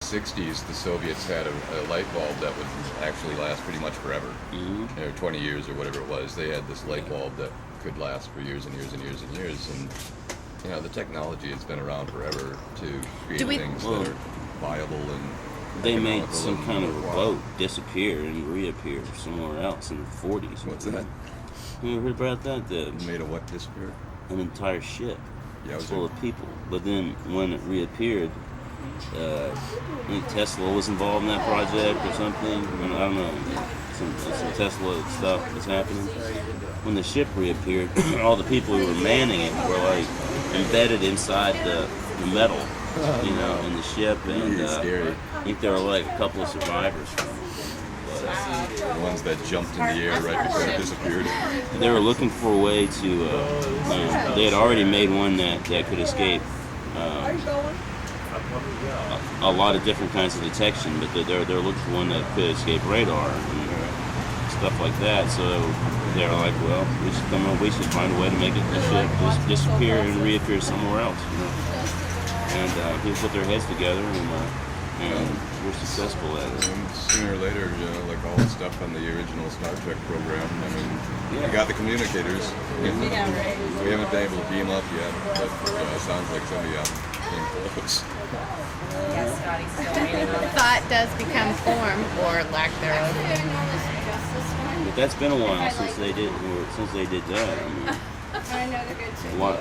60s, the Soviets had a light bulb that would actually last pretty much forever, 20 years or whatever it was. They had this light bulb that could last for years and years and years and years. And the technology has been around forever to create things that are viable and. They made some kind of boat disappear and reappear somewhere else in the 40s. What's that? You ever heard about that? Made a what disappear? An entire ship full of people. But then when it reappeared, I think Tesla was involved in that project or something. I don't know. Some Tesla stuff was happening. When the ship reappeared, all the people who were manning it were like embedded inside the metal, in the ship. And scary. I think there were like a couple of survivors from it. The ones that jumped in the air right before it disappeared. They were looking for a way to. They had already made one that could escape a lot of different kinds of detection, but they're looking for one that could escape radar and stuff like that. So they were like, well, we should find a way to make it just disappear and reappear somewhere else. And people put their heads together and we're successful at it. And sooner or later, like all the stuff on the original Star Trek program, we got the communicators. We haven't been able to beam up yet, but it sounds like somebody came close. Thought does become form, or lack thereof. But that's been a while since they did that. Why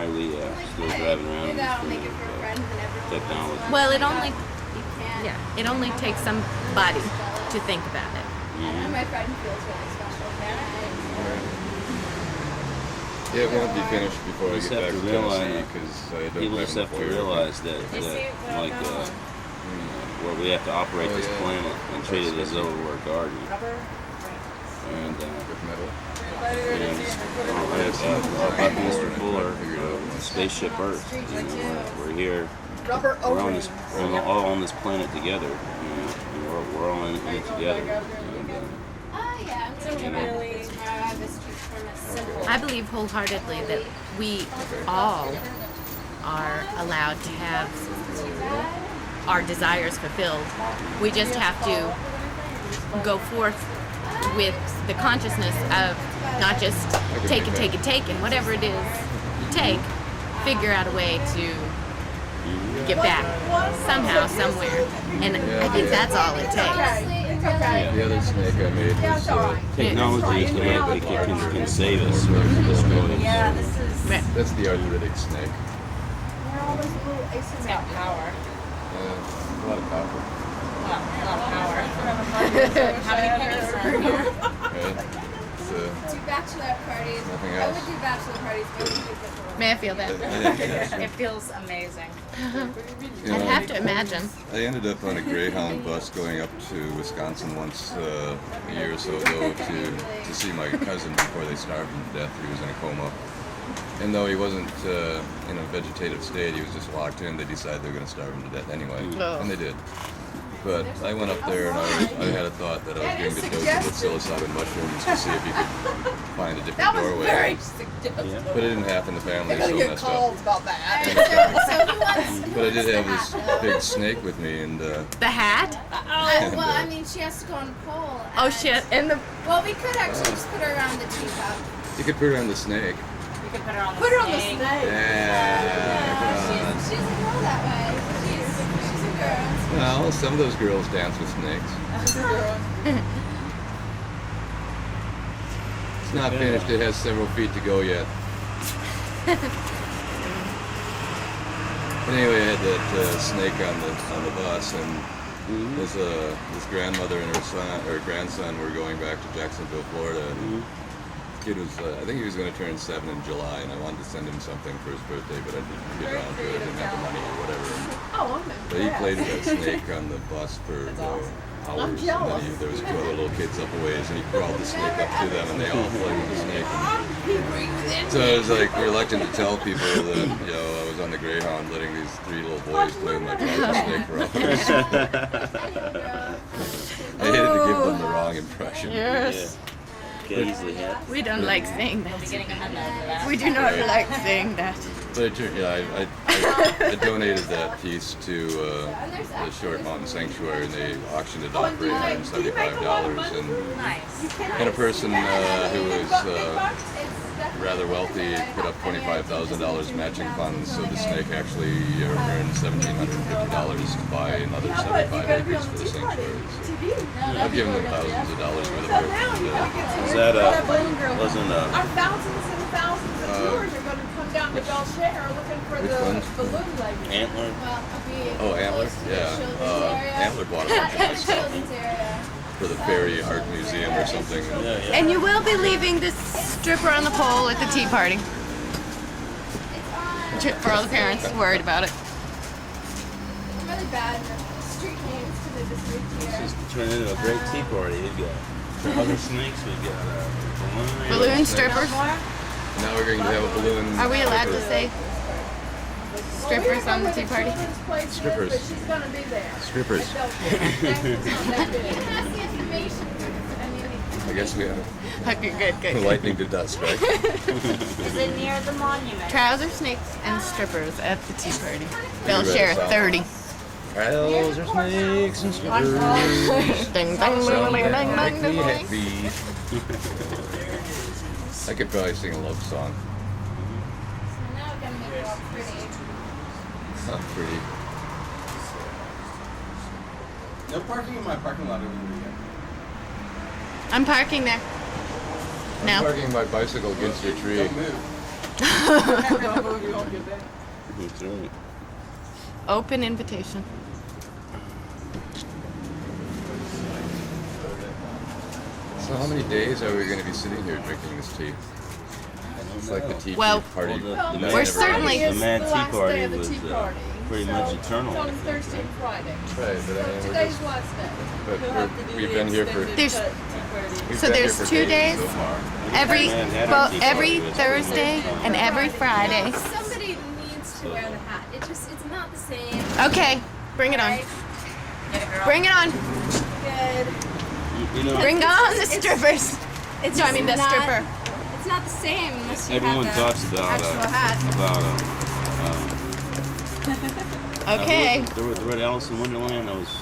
are we still driving around in this kind of technology? Well, it only takes somebody to think about it. And my friend feels really special there. It won't be finished before I get back to Tennessee because I don't people just have to realize that where we have to operate this planet and treat it as though we're a garden. And Mr. Fuller, Spaceship Earth. We're here. We're all on this planet together. We're all in it together. I believe wholeheartedly that we all are allowed to have our desires fulfilled. We just have to go forth with the consciousness of not just take and whatever it is you take, figure out a way to get back somehow, somewhere. And I think that's all it takes. The other snake I made was technology can save us or destroy us. That's the arthritic snake. It's got power. A lot of power. A lot of power. How many pennies are in here? Do bachelor parties. Nothing I else. would do bachelor parties, but we could May I feel that? It feels amazing. I'd have to imagine. I ended up on a Greyhound bus going up to Wisconsin once a year or so ago to see my cousin before they starved him to death. He was in a coma. And though he wasn't in a vegetative state, he was just locked in, they decided they were going to starve him to death anyway. Oh. And they did. But I went up there and I had a thought that I was going to get doses of psilocybin mushrooms to see if you could find a different doorway. But it didn't happen. The family was so messed up. about that. But I did have this big snake with me, and The hat? Well, I mean, she has to go on the pole. Oh shit! And the Well, we could actually just put her around the teacup. you could put her on the snake. We could put her on the snake. Yeah. She's a girl that way. She's a girl. Well, some of those girls dance with snakes. She's a girl. It's not finished. It has several feet to go yet. Anyway, I had that snake on the bus, and this grandmother and her grandson were going back to Jacksonville, Florida. And the kid was, I think he was going to turn 7 in July, and I wanted to send him something for his birthday, but I didn't get around to it. I didn't have the money or whatever. But he played with that snake on the bus for hours, and then there was 2 other little kids up a ways, and he crawled the snake up to them, and they all played with the snake. And so I was like reluctant to tell people that I was on the Greyhound, letting these 3 little boys play with my chocolate snake for hours. I hated to give them the wrong impression. yes. easily happen. We don't like saying We'll be that. getting a memo for that. We do not like saying that. But I donated that piece to the Short Mountain Sanctuary, and they auctioned it off for $875. And a person who was rather wealthy put up $25,000 matching funds, so the snake actually earned $1,750 to buy another 75 acres for the sanctuary. So I've given them thousands of dollars worth of work. Is that wasn't Our thousands and thousands of viewers are going to come down to Belshare looking for which the ones? balloon lady. Antler? Oh, Antler? Yeah. Antler bought a bunch of my stuff for the Ferry Art Museum or something. Yeah. And you will be leaving this stripper on the pole at the tea party. For all the parents worried about it. Really bad street names because they just moved This here. is turned into a great tea party. We've got other snakes. We've got Balloon strippers. Now we're going to have a balloon. Are we allowed to say strippers on the tea party? Strippers. But she's going to be there. Strippers. Pass the information. I guess we have Okay, good. lightning to dust, right? Is it near the monument? Trouser snakes and strippers at the tea party. They'll read share us out. 30. Trials are snakes and strippers. Ding, ding, Sound ding, that ding, make ding, me ding, ding. happy. I could probably sing a love song. So now we're gonna make it all pretty. Not pretty. No parking in my parking lot over the weekend. I'm parking there. I'm No. parking my bicycle against your tree. Don't move. That's right. Open invitation. So how many days are we going to be sitting here drinking this tea? It's like the tea Well, party. well, the never we're ends. certainly- It's The Mad the Tea last Party day of the was tea party. pretty So much eternal. It's on I think, Thursday and Friday. Right, but I mean, Today's last day. but we've been here for. There's we've so been here there's for 2 days. so far. Every Man, had well, our tea every party was Thursday pretty much and every Friday. Somebody needs to wear the hat. It's not the same. Okay, bring it on. Right? Get a girl. Bring it on. Good. You know, Bring on the strippers. It's No, I mean the not- stripper. It's not the same unless you everyone have the talks about actual hat. Okay. the Red Alice in Wonderland. That was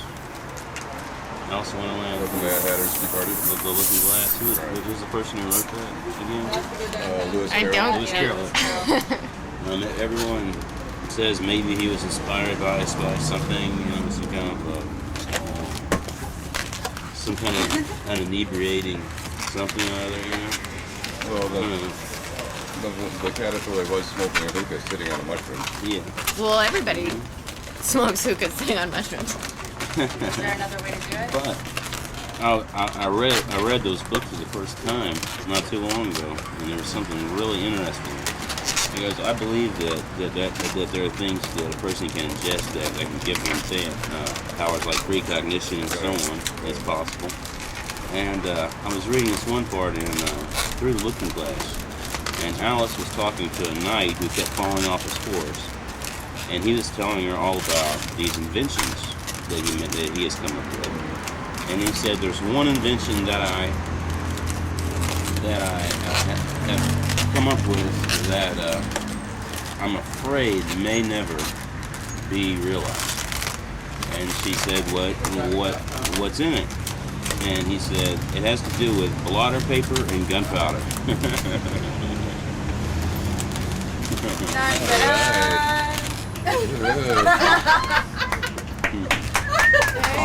Alice in Wonderland. Welcome to Hatter's Tea Party. The Looking Glass. Who's the person who wrote that again? Lewis I Carroll. don't- Lewis Carroll. And everyone says maybe he was inspired by something, you know, some kind of an inebriating something or other, you know. Well, I don't know. the caterpillar was smoking a hookah sitting on a mushroom. Yeah. Well, everybody smokes hookah sitting on mushrooms. Is there another way to do it? But I read those books for the first time not too long ago, and there was something really interesting. Because I believe that there are things that a person can ingest that can give them, say, powers like precognition and so on. That's possible. And I was reading this one part in Through the Looking Glass, and Alice was talking to a knight who kept falling off his horse, and he was telling her all about these inventions that he has come up with. And he said, "There's one invention that I have come up with that I'm afraid may never be realized." And she said, "What's in it?" And he said, "It has to do with blotter paper and gunpowder."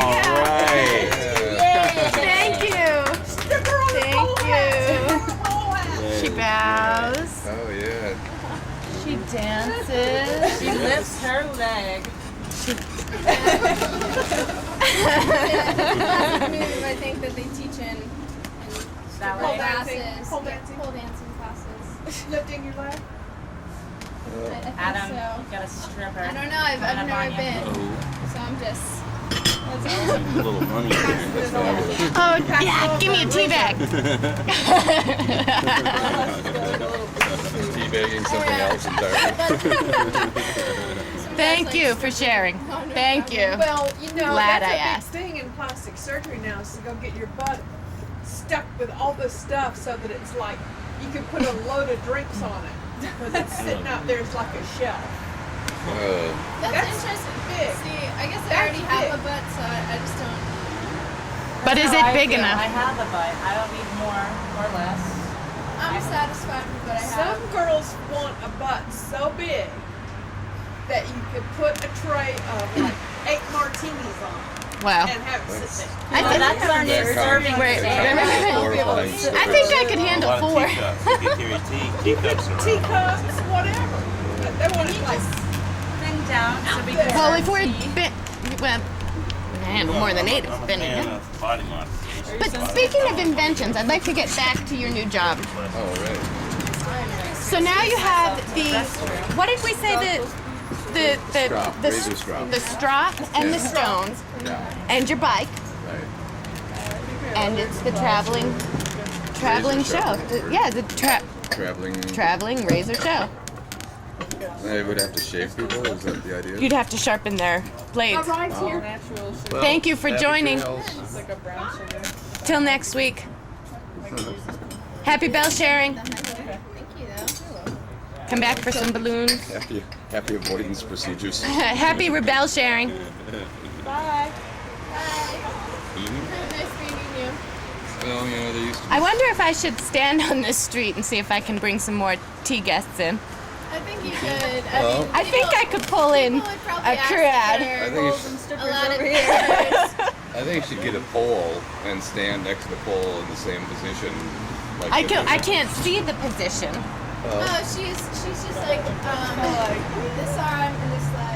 All right. Thank you. Thank you. She bows. Oh yeah. She dances. She lifts her leg. Classic move, I think, that they teach in Ballet. classes. Pole dancing. Pole dancing classes. Lifting your leg. I think Adam, so. you got a stripper. I don't know. I've coming up never on you. been, Oh, so I'm just. a little money there. That's fabulous. Oh, yeah, give me a tea bag. Teabagging something else entirely. Thank you for sharing. Thank you. Well, you know, Glad that's I a big asked. thing in plastic surgery now is to go get your butt stuck with all this stuff so that it's like you could put a load of drinks on it. Because it's sitting out there, it's like a shelf. That's That's interesting. big. See, I guess I That's already have big. a butt, so I just don't. But is it big I enough? have a butt. I don't need more or less. I'm satisfied with what I have. Some girls want a butt so big that you could put a tray of like 8 martinis on it Wow. and have it sit there. I think that's our new serving Wait, stand. I think I could handle A lot of 4. teacups. You can carry teacups around. Teacups, whatever. They want it like Thing down so we can Well, if serve we're tea. well, we can handle more than 8 if I'm it's a been fan in. of body modification. But speaking of inventions, I'd like to get back to your new job. Oh, right. So now you have the, what did we say, Strop, the razor strop. the strop and the stones Yeah, and your bike, right. and it's the traveling Razor show. sharp. Yeah, the Traveling. traveling razor show. I would have to shave people. Is that the idea? You'd have to sharpen their blades. right here. Well, Thank you for happy joining. trails. Till next week. Happy bell sharing. Thank you, though. Come back for some balloons. Happy avoidance procedures. Happy rebel sharing. Bye. Nice meeting you. Well, you know, they used to I wonder if I should stand on this street and see if I can bring some more tea guests in. I think you should. Well- mean, I think I could pull in people would probably a ask crowd. if I there think are a lot of pictures. I think you should get a pole and stand next to the pole in the same position. Like I can't see the position. No, she's just like this arm and this leg.